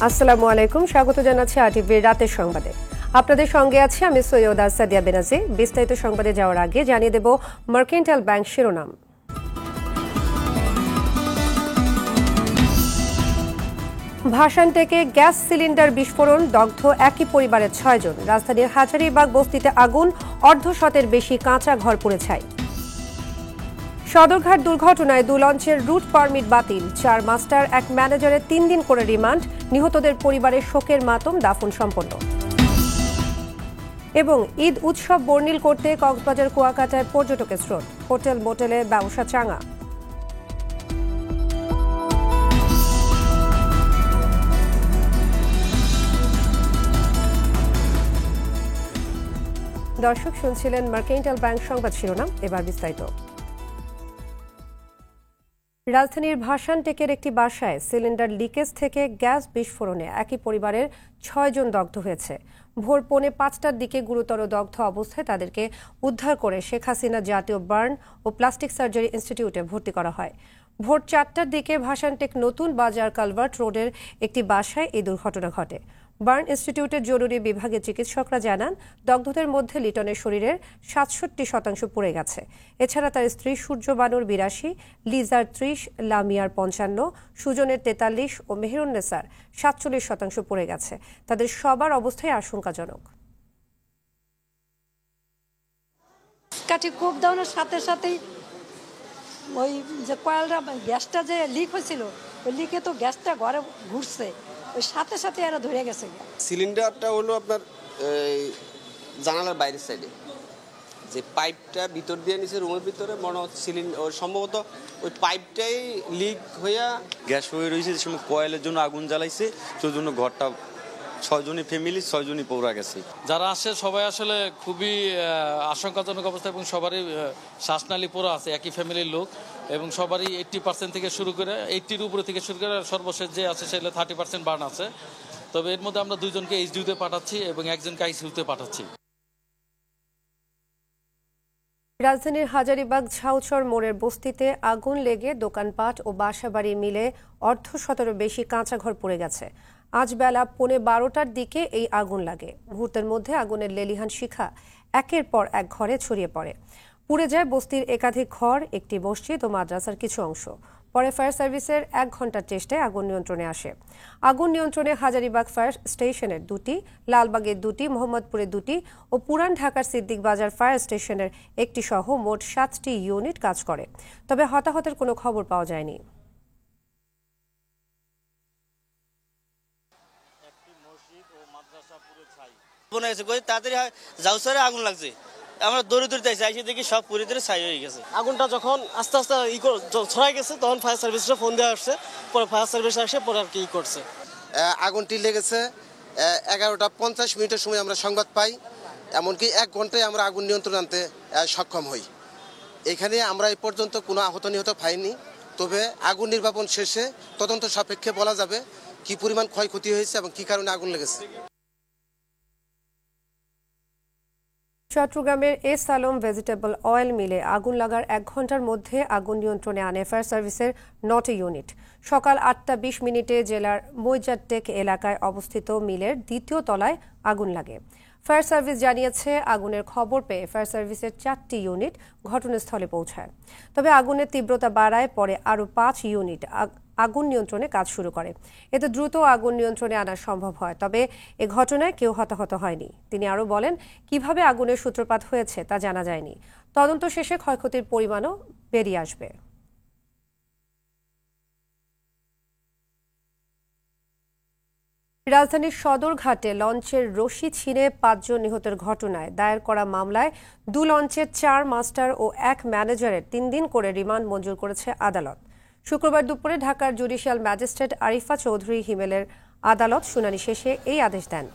আসসালামু আলাইকুম, স্বাগত জানাচ্ছি আরটিভির রাতের সংবাদে। আপনাদের সঙ্গে আছি আমি সৈয়দা সাদিয়া বেনাজি। বিস্তারিত সংবাদে যাওয়ার আগে জানিয়ে দেব মার্কেন্টাইল ব্যাংক শিরোনাম। ভাসান থেকে গ্যাস সিলিন্ডার বিস্ফোরণ, দগ্ধ একই পরিবারের 6 জন। রাজধানীর হাজারীবাগ বস্তিতে আগুন, অর্ধশতের বেশি কাঁচা ঘর পুড়ে ছাই। সদরঘাট দুর্ঘটনায় 2 লঞ্চের রুট পারমিট বাতিল, 4 মাস্টার 1 ম্যানেজারের 3 দিন করে রিমান্ড। নিহতদের পরিবারের শোকের মাতম, দাফন সম্পন্ন। এবং ঈদ উৎসব বর্ণিল করতে কক্সবাজার কুয়াকাটায় পর্যটকের স্রোত, হোটেল মোটেলে ব্যবসা চাঙা। দর্শক শুনছিলেন মার্কেন্টাইল ব্যাংক সংবাদ শিরোনাম, এবার বিস্তারিত। রাজধানীর ভাসান টেকের একটি বাসায় সিলিন্ডার লিকেজ থেকে গ্যাস বিস্ফোরণে একই পরিবারের 6 জন দগ্ধ হয়েছে। ভোর 4:45টার দিকে গুরুতর দগ্ধ অবস্থায় তাদেরকে উদ্ধার করে শেখ হাসিনা জাতীয় বার্ন ও প্লাস্টিক সার্জারি ইনস্টিটিউটে ভর্তি করা হয়। ভোর 4টার দিকে ভাসানটেক নতুন বাজার কালভার্ট রোডের একটি বাসায় এই দুর্ঘটনা ঘটে। বার্ন ইনস্টিটিউটের জরুরি বিভাগের চিকিৎসকরা জানান, দগ্ধদের মধ্যে লিটনের শরীরের 67% পুড়ে গেছে। এছাড়া তার স্ত্রী সূর্য বানুর 82, লিজার 30, লামিয়ার 55, সুজনের 43 ও মেহেরুন্নেসার 47% পুড়ে গেছে। তাদের সবার অবস্থায় আশঙ্কাজনক। কাঠি কোপ দেওয়ার সাথে সাথেই ওই যে কয়েলটা গ্যাসটা যে লিক হয়েছিল, ওই লিকে তো গ্যাসটা ঘরে ঘুরছে, ওই সাথে সাথে এরা ধরে গেছে। সিলিন্ডারটা হলো আপনার জানালার বাইরের সাইডে, যে পাইপটা ভিতর দিয়ে নিচে রুমের ভিতরে মনে হচ্ছে সিলিন্ডার সম্ভবত ওই পাইপটাই লিক হইয়া গ্যাস হয়ে রয়েছে। যে সময় কয়েলের জন্য আগুন জ্বালাইছে, সেই জন্য ঘরটা 6 জনই ফ্যামিলি, 6 জনই পৌঁড়া গেছে। যারা আসে সবাই আসলে খুবই আশঙ্কাজনক অবস্থা এবং সবারই শ্বাসনালী পোড়া আছে, একই ফ্যামিলির লোক এবং সবারই 80% থেকে শুরু করে 80-র উপরে থেকে শুরু করে সর্বশেষ যে আছে সেগুলো 30% বার্ন আছে। তবে এর মধ্যে আমরা 2 জনকে এইচডিউতে পাঠাচ্ছি এবং 1 জনকে আইসিইউতে পাঠাচ্ছি। রাজধানীর হাজারীবাগ ঝাউচর মোড়ের বস্তিতে আগুন লেগে দোকানপাট ও বাসাবাড়ি মিলে অর্ধশতেরও বেশি কাঁচা ঘর পুড়ে গেছে। আজ বেলা 12:15টার দিকে এই আগুন লাগে। মুহূর্তের মধ্যে আগুনের লেলিহান শিখা একের পর এক ঘরে ছড়িয়ে পড়ে। পুড়ে যায় বস্তির একাধিক ঘর, একটি মসজিদ ও মাদ্রাসার কিছু অংশ। পরে ফায়ার সার্ভিসের 1 ঘণ্টার চেষ্টায় আগুন নিয়ন্ত্রণে আসে। আগুন নিয়ন্ত্রণে হাজারীবাগ ফায়ার স্টেশনের 2টি, লালবাগের 2টি, মোহাম্মদপুরের 2টি ও পুরান ঢাকার সিদ্দিক বাজার ফায়ার স্টেশনের 1টি সহ মোট 7টি ইউনিট কাজ করে। তবে হতাহতের কোনো খবর পাওয়া যায়নি। তাড়াতাড়ি জাউসারে আগুন লাগছে, আমরা দৌড়ে দৌড়তে আইসি, দেখি সব পুরি ধরে ছাই হয়ে গেছে। আগুনটা যখন আস্তে আস্তে ছড়াই গেছে তখন ফায়ার সার্ভিসে ফোন দেওয়া আসছে, পরে ফায়ার সার্ভিস আসে পরে আর কি করছে। আগুনটি লেগেছে 11:50 সময় আমরা সংবাদ পাই, এমনকি 1 ঘন্টায় আমরা আগুন নিয়ন্ত্রণ আনতে সক্ষম হই। এখানে আমরা এই পর্যন্ত কোনো আহত নিহত পাইনি। তবে আগুন নির্বাপন শেষে তদন্ত সাপেক্ষে বলা যাবে কি পরিমাণ ক্ষয়ক্ষতি হয়েছে এবং কি কারণে আগুন লেগেছে। চট্টগ্রামের এস আলম ভেজিটেবল অয়েল মিলে আগুন লাগার 1 ঘণ্টার মধ্যে আগুন নিয়ন্ত্রণে আনে ফায়ার সার্ভিসের 9টি ইউনিট। সকাল 8:20 জেলার মৈজারটেক এলাকায় অবস্থিত মিলের 2য় তলায় আগুন লাগে। ফায়ার সার্ভিস জানিয়েছে, আগুনের খবর পেয়ে ফায়ার সার্ভিসের 4টি ইউনিট ঘটনাস্থলে পৌঁছায়। তবে আগুনের তীব্রতা বাড়ায় পরে আরও 5 ইউনিট আগুন নিয়ন্ত্রণে কাজ শুরু করে। এতে দ্রুত আগুন নিয়ন্ত্রণে আনা সম্ভব হয়। তবে এ ঘটনায় কেউ হতাহত হয়নি। তিনি আরও বলেন, কিভাবে আগুনের সূত্রপাত হয়েছে তা জানা যায়নি। তদন্ত শেষে ক্ষয়ক্ষতির পরিমাণও বেরিয়ে আসবে। রাজধানীর সদরঘাটে লঞ্চের রশি ছিঁড়ে 5 জন নিহতের ঘটনায় দায়ের করা মামলায় 2 লঞ্চের 4 মাস্টার ও 1 ম্যানেজারের 3 দিন করে রিমান্ড মঞ্জুর করেছে আদালত। শুক্রবার দুপুরে ঢাকার জুডিশিয়াল ম্যাজিস্ট্রেট আরিফা চৌধুরী হিমেলের আদালত শুনানি শেষে এই আদেশ দেন।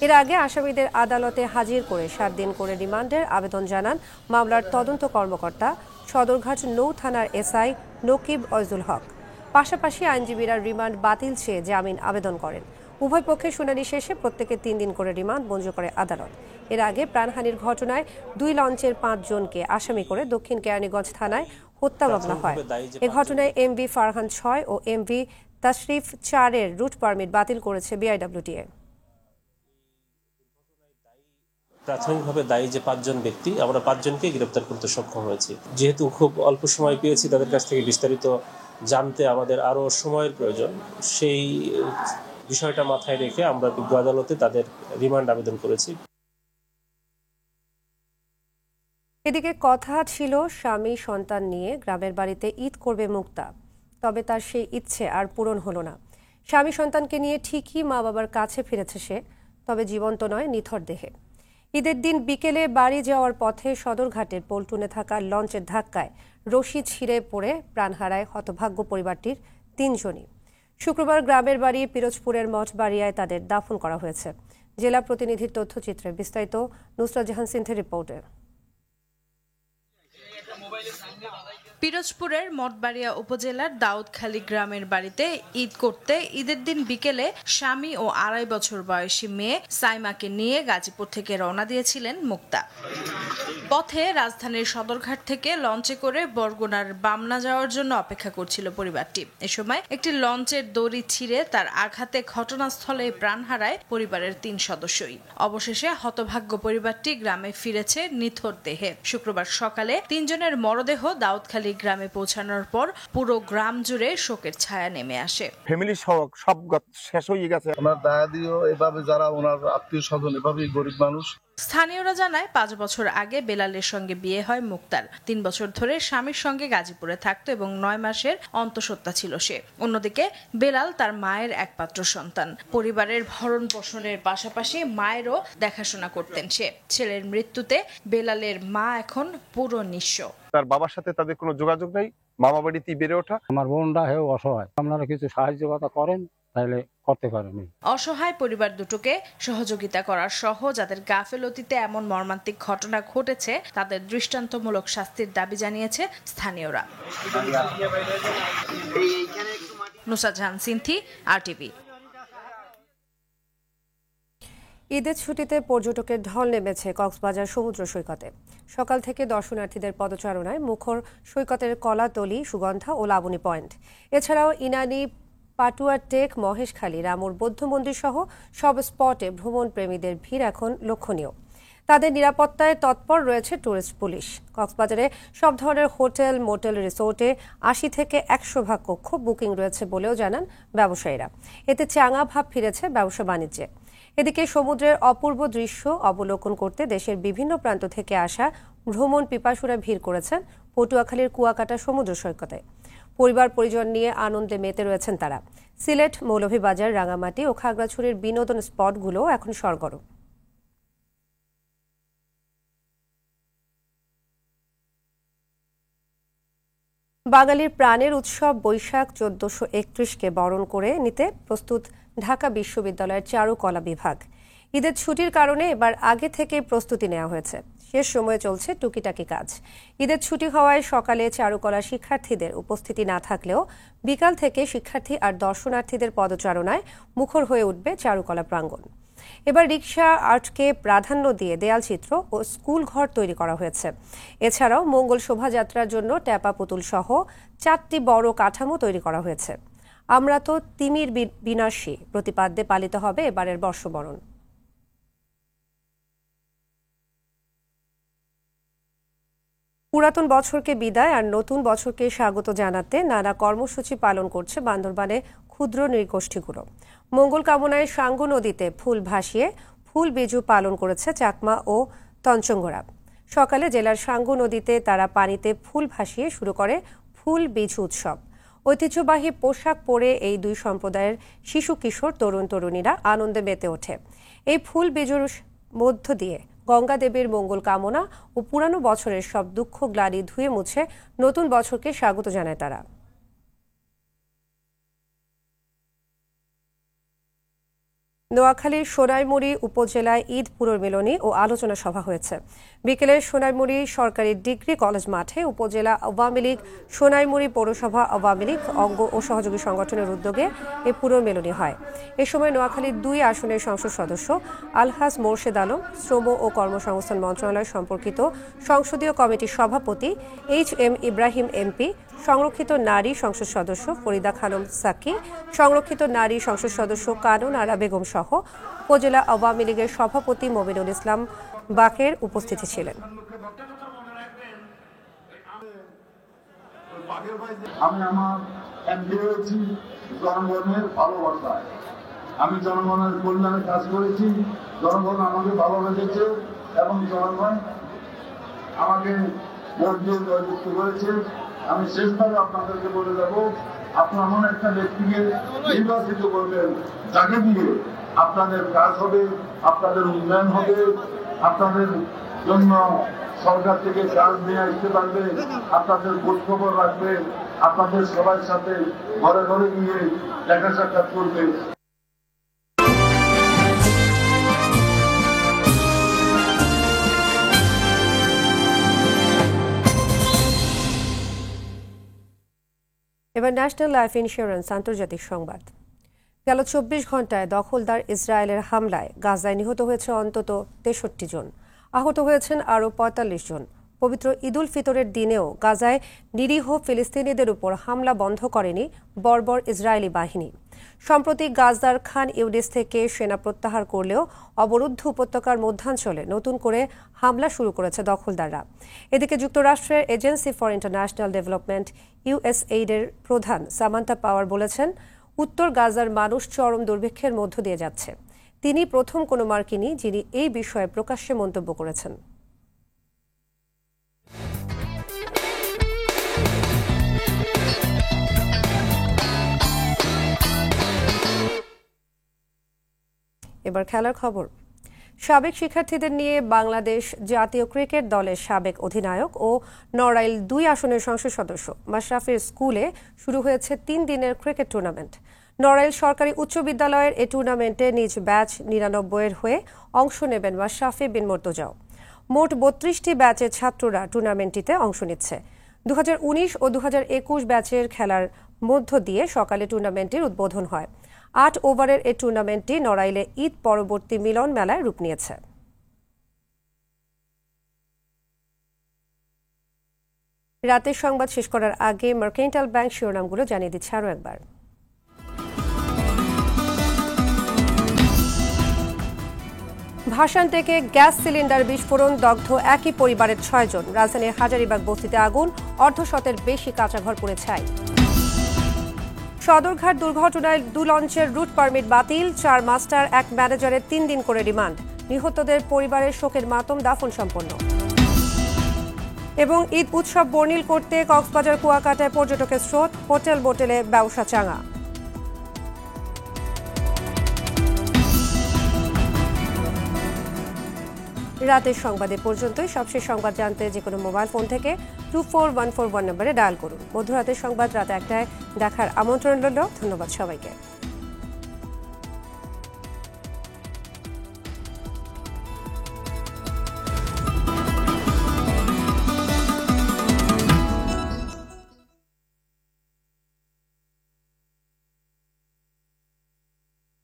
এর আগে আসামিদের আদালতে হাজির করে 7 দিন করে রিমান্ডের আবেদন জানান মামলার তদন্ত কর্মকর্তা সদরঘাট নৌ থানার এসআই নকিব ওয়াইজুল হক। পাশাপাশি আইনজীবীরা রিমান্ড বাতিল চেয়ে জামিন আবেদন করেন। উভয় পক্ষের শুনানি শেষে প্রত্যেকে 3 দিন করে রিমান্ড মঞ্জুর করে আদালত। এর আগে প্রাণহানির ঘটনায় 2 লঞ্চের 5 জনকে আসামি করে দক্ষিণ কেরানীগঞ্জ থানায় হত্যা মামলা হয়। এ ঘটনায় এমভি ফারহান 6 ও এমভি তাশরিফ 4-এর রুট পারমিট বাতিল করেছে বিআইডব্লিউটিএ। প্রাথমিকভাবে দায়ী যে 5 জন ব্যক্তি, আমরা 5 জনকে গ্রেপ্তার করতে সক্ষম হয়েছি। যেহেতু খুব অল্প সময় পেয়েছি, তাদের কাছ থেকে বিস্তারিত জানতে আমাদের আরও সময়ের প্রয়োজন। সেই বিষয়টা মাথায় রেখে আমরা বিজ্ঞ আদালতে তাদের রিমান্ড আবেদন করেছি। এদিকে কথা ছিল স্বামী সন্তান নিয়ে গ্রামের বাড়িতে ঈদ করবে মুক্তা, তবে তার সেই ইচ্ছে আর পূরণ হলো না। স্বামী সন্তানকে নিয়ে ঠিকই মা বাবার কাছে ফিরেছে সে, তবে জীবন্ত নয়, নিথর দেহে। ঈদের দিন বিকেলে বাড়ি যাওয়ার পথে সদরঘাটের পল্টুনে থাকা লঞ্চের ধাক্কায় রশি ছিঁড়ে পড়ে প্রাণ হারায় হতভাগ্য পরিবারটির 3 জনই। শুক্রবার গ্রামের বাড়ি পিরোজপুরের মঠবাড়িয়ায় তাদের দাফন করা হয়েছে। জেলা প্রতিনিধির তথ্যচিত্রে বিস্তারিত নুসরাত জাহান সিনথের রিপোর্টে। পিরোজপুরের মঠবাড়িয়া উপজেলার দাউদখালী গ্রামের বাড়িতে ঈদ করতে ঈদের দিন বিকেলে স্বামী ও 2.5 বছর বয়সী মেয়ে সাইমাকে নিয়ে গাজীপুর থেকে রওনা দিয়েছিলেন মুক্তা। পথে রাজধানীর সদরঘাট থেকে লঞ্চে করে বরগুনার বামনা যাওয়ার জন্য অপেক্ষা করছিল পরিবারটি। এ সময় একটি লঞ্চের দড়ি ছিঁড়ে তার আঘাতে ঘটনাস্থলে প্রাণ হারায় পরিবারের 3 সদস্যই। অবশেষে হতভাগ্য পরিবারটি গ্রামে ফিরেছে নিথর দেহে। শুক্রবার সকালে 3 জনের মরদেহ দাউদখালী গ্রামে পৌঁছানোর পর পুরো গ্রাম জুড়ে শোকের ছায়া নেমে আসে। ফ্যামিলি সব শেষ হয়ে গেছে। ওনার দায়াদিও এভাবে, যারা ওনার আত্মীয় স্বজন এভাবেই গরিব মানুষ। স্থানীয়রা জানায় 5 বছর আগে বেলালের সঙ্গে বিয়ে হয় মুক্তার। 3 বছর ধরে স্বামীর সঙ্গে গাজীপুরে থাকতো এবং 9 মাসের অন্তঃসত্ত্বা ছিল সে। অন্যদিকে বেলাল তার মায়ের একমাত্র সন্তান। পরিবারের ভরণ পোষণের পাশাপাশি মায়েরও দেখাশোনা করতেন সে। ছেলের মৃত্যুতে বেলালের মা এখন পুরো নিঃস্ব। তার বাবার সাথে তাদের কোনো যোগাযোগ নেই, মামা বাড়িতেই বেড়ে ওঠা। আমার বোনরা হেও অসহায়, আপনারা কিছু সাহায্য করেন তাহলে করতে পারেনি। অসহায় পরিবার দুটোকে সহযোগিতা করার সহ যাদের গাফেলতিতে এমন মর্মান্তিক ঘটনা ঘটেছে তাদের দৃষ্টান্তমূলক শাস্তির দাবি জানিয়েছে স্থানীয়রা। নুসরাত জাহান সিনথি, RTV। ঈদের ছুটিতে পর্যটকের ঢল নেমেছে কক্সবাজার সমুদ্র সৈকতে। সকাল থেকে দর্শনার্থীদের পদচারণায় মুখর সৈকতের কলাতলি, সুগন্ধা ও লাবণী পয়েন্ট। এছাড়াও ইনানি, পাটুয়া টেক, মহেশখালী, রামুর বৌদ্ধ মন্দির সহ সব স্পটে ভ্রমণ প্রেমীদের ভিড় এখন লক্ষণীয়। তাদের নিরাপত্তায় তৎপর রয়েছে টুরিস্ট পুলিশ। কক্সবাজারে সব ধরনের হোটেল, মোটেল, রিসোর্টে 80 থেকে 100% কক্ষ বুকিং রয়েছে বলেও জানান ব্যবসায়ীরা। এতে চাঙা ভাব ফিরেছে ব্যবসা বাণিজ্যে। এদিকে সমুদ্রের অপূর্ব দৃশ্য অবলোকন করতে দেশের বিভিন্ন প্রান্ত থেকে আসা ভ্রমণ পিপাসুরা ভিড় করেছেন পটুয়াখালীর কুয়াকাটা সমুদ্র সৈকতে। পরিবার পরিজন নিয়ে আনন্দে মেতে রয়েছেন তারা। সিলেট, মৌলভীবাজার, রাঙামাটি ও খাগড়াছড়ির বিনোদন স্পটগুলো এখন সরগরম। বাঙালির প্রাণের উৎসব বৈশাখ 1431-কে বরণ করে নিতে প্রস্তুত ঢাকা বিশ্ববিদ্যালয়ের চারুকলা বিভাগ। ঈদের ছুটির কারণে এবার আগে থেকে প্রস্তুতি নেওয়া হয়েছে। শেষ সময়ে চলছে টুকিটাকি কাজ। ঈদের ছুটি হওয়ায় সকালে চারুকলা শিক্ষার্থীদের উপস্থিতি না থাকলেও বিকাল থেকে শিক্ষার্থী আর দর্শনার্থীদের পদচারণায় মুখর হয়ে উঠবে চারুকলা প্রাঙ্গণ। এবার রিকশা আর্টকে প্রাধান্য দিয়ে দেয়ালচিত্র ও স্কুল ঘর তৈরি করা হয়েছে। এছাড়াও মঙ্গল শোভাযাত্রার জন্য ট্যাপা পুতুল সহ 4টি বড় কাঠামো তৈরি করা হয়েছে। আমরা তো তিমির বিনাশী প্রতিপাদ্যে পালিত হবে এবারের বর্ষবরণ। পুরাতন বছরকে বিদায় আর নতুন বছরকে স্বাগত জানাতে নানা কর্মসূচি পালন করছে বান্দরবানে ক্ষুদ্র নৃগোষ্ঠীগুলো। মঙ্গল কামনায় সাঙ্গু নদীতে ফুল ভাসিয়ে ফুল বিজু পালন করেছে চাকমা ও তঞ্চঙ্গরা। সকালে জেলার সাঙ্গু নদীতে তারা পানিতে ফুল ভাসিয়ে শুরু করে ফুল বিজু উৎসব। ঐতিহ্যবাহী পোশাক পরে এই দুই সম্প্রদায়ের শিশু কিশোর, তরুণ তরুণীরা আনন্দে মেতে ওঠে। এই ফুল বিজুর মধ্য দিয়ে গঙ্গা দেবীর মঙ্গল কামনা ও পুরানো বছরের সব দুঃখ গ্লানি ধুয়ে মুছে নতুন বছরকে স্বাগত জানায় তারা। নোয়াখালীর সোনাইমুড়ি উপজেলায় ঈদ পুনর্মিলনী ও আলোচনা সভা হয়েছে। বিকেলে সোনাইমুড়ি সরকারি ডিগ্রি কলেজ মাঠে উপজেলা আওয়ামী লীগ, সোনাইমুড়ি পৌরসভা আওয়ামী লীগ অঙ্গ ও সহযোগী সংগঠনের উদ্যোগে এই পুনর্মিলনী হয়। এ সময় নোয়াখালীর 2 আসনের সংসদ সদস্য আলহাজ মোর্শেদ আলম, শ্রম ও কর্মসংস্থান মন্ত্রণালয় সম্পর্কিত সংসদীয় কমিটির সভাপতি HM ইব্রাহিম MP, সংরক্ষিত নারী সংসদ সদস্য ফরিদা খানম সাকি, সংরক্ষিত নারী সংসদ সদস্য কানুন আরা বেগম সহ উপজেলা আওয়ামী লীগের সভাপতি মমিনুল ইসলাম বাকের উপস্থিতি ছিলেন। আমি আমার এমপি হয়েছি জনগণের ভালোবাসায়, আমি জনগণের কল্যাণে কাজ করেছি, জনগণ আমাকে ভালোবেসেছে এবং জনগণ আমাকে ভোট দিয়ে জয়যুক্ত করেছে। আমি শেষভাবে আপনাদেরকে বলে যাব, আপনার এমন একটা ব্যক্তিকে নির্বাচিত করবেন যাকে দিয়ে আপনাদের কাজ হবে, আপনাদের উন্নয়ন হবে, আপনাদের জন্য সরকার থেকে কাজ নিয়ে আসতে পারবে, আপনাদের খোঁজ খবর রাখবে, আপনাদের সবার সাথে ঘরে ঘরে গিয়ে দেখা সাক্ষাৎ করবে। এবার ন্যাশনাল লাইফ ইন্স্যুরেন্স আন্তর্জাতিক সংবাদ। গেল 24 ঘন্টায় দখলদার ইসরায়েলের হামলায় গাজায় নিহত হয়েছে অন্তত 63 জন, আহত হয়েছেন আরও 45 জন। পবিত্র ঈদ উল ফিতরের দিনেও গাজায় নিরীহ ফিলিস্তিনিদের উপর হামলা বন্ধ করেনি বর্বর ইসরায়েলি বাহিনী। সম্প্রতি গাজার খান ইউনিস থেকে সেনা প্রত্যাহার করলেও অবরুদ্ধ উপত্যকার মধ্যাঞ্চলে নতুন করে হামলা শুরু করেছে দখলদাররা। এদিকে যুক্তরাষ্ট্রের এজেন্সি ফর ইন্টারন্যাশনাল ডেভেলপমেন্ট ইউএসএইডের প্রধান সামান্থা পাওয়ার বলেছেন, উত্তর গাজার মানুষ চরম দুর্ভিক্ষের মধ্য দিয়ে যাচ্ছে। তিনি প্রথম কোনো মার্কিনী যিনি এই বিষয়ে প্রকাশ্যে মন্তব্য করেছেন। এবার খেলার খবর। সাবেক শিক্ষার্থীদের নিয়ে বাংলাদেশ জাতীয় ক্রিকেট দলের সাবেক অধিনায়ক ও নড়াইল 2 আসনের সংসদ সদস্য মাশরাফির স্কুলে শুরু হয়েছে 3 দিনের ক্রিকেট টুর্নামেন্ট। নড়াইল সরকারি উচ্চ বিদ্যালয়ের এই টুর্নামেন্টে নিজ ব্যাচ 99-এর হয়ে অংশ নেবেন মাশরাফি বিন মুর্তজাও। মোট 32টি ব্যাচের ছাত্ররা টুর্নামেন্টটিতে অংশ নিচ্ছে। 2019 ও 2021 ব্যাচের খেলার মধ্য দিয়ে সকালে টুর্নামেন্টের উদ্বোধন হয়। 8 ওভারের এই টুর্নামেন্টটি নড়াইলে ঈদ পরবর্তী মিলন মেলায় রূপ নিয়েছে। রাতের সংবাদ শেষ করার আগে মার্কেন্টাইল ব্যাংক শিরোনামগুলো জানিয়ে দিচ্ছে আরও একবার। ভাসান থেকে গ্যাস সিলিন্ডার বিস্ফোরণ, দগ্ধ একই পরিবারের 6 জন। রাজধানীর হাজারীবাগ বস্তিতে আগুন, অর্ধশতের বেশি কাঁচাঘর পুড়ে ছাই। সদরঘাট দুর্ঘটনায় 2 লঞ্চের রুট পারমিট বাতিল, 4 মাস্টার 1 ম্যানেজারের 3 দিন করে রিমান্ড। নিহতদের পরিবারের শোকের মাতম দাফন সম্পন্ন। এবং ঈদ উৎসব বর্ণিল করতে কক্সবাজার কুয়াকাটায় পর্যটকের স্রোত, হোটেল বোটেলে ব্যবসা চাঙা। রাতের সংবাদে পর্যন্তই। সবশেষ সংবাদ জানতে যে কোনো মোবাইল ফোন থেকে 24141 নম্বরে ডায়াল করুন। মধ্যরাতের সংবাদ রাত 1টায় দেখার আমন্ত্রণ রইল। ধন্যবাদ সবাইকে।